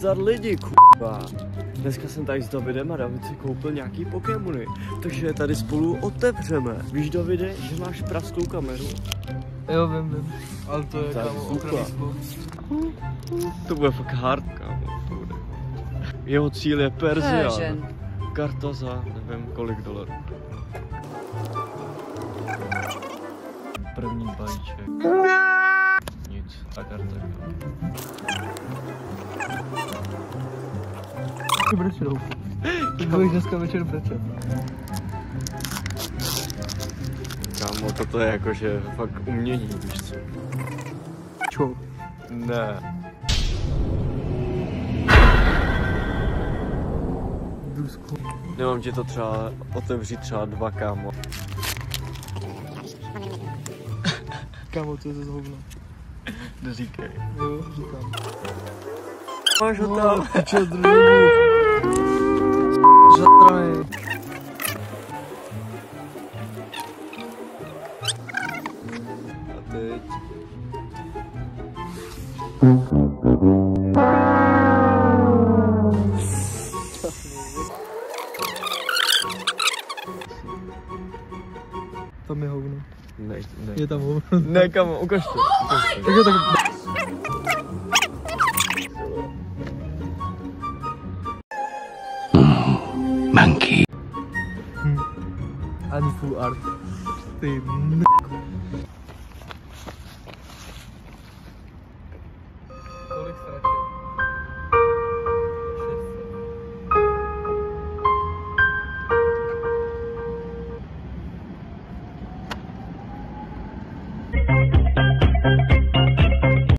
nazdar lidi, kurva. Dneska jsem tady s Davidem a David si koupil nějaký Pokémony, takže je tady spolu otevřeme. Víš, Davide, že máš prasklou kameru? Jo, vím. Ale to je, kámo, ochranný sklo. To bude fakt hard, kámo. Jeho cíl je Persian. Karta za nevím kolik dolarů. První balíček. Nic, a karta. Ty budeš roupu. Ty budeš dneska večer brečet. Kámo, toto je jakože fakt umění, víš co? Čo? Ne. Dusko. Nemám ti to třeba otevřít třeba 2, kámo. Kámo, to je ze zhovna. Neříkej. Jo, říkám. Máš ho tam. Čo, druhu. Žatranej. A teď. Tam je hovno. Ne. Je tam hovno. Ne, kámo, ukaž to. Tak jo, tak... Monkey. Ani full art. Ty Kolik stračil? 600.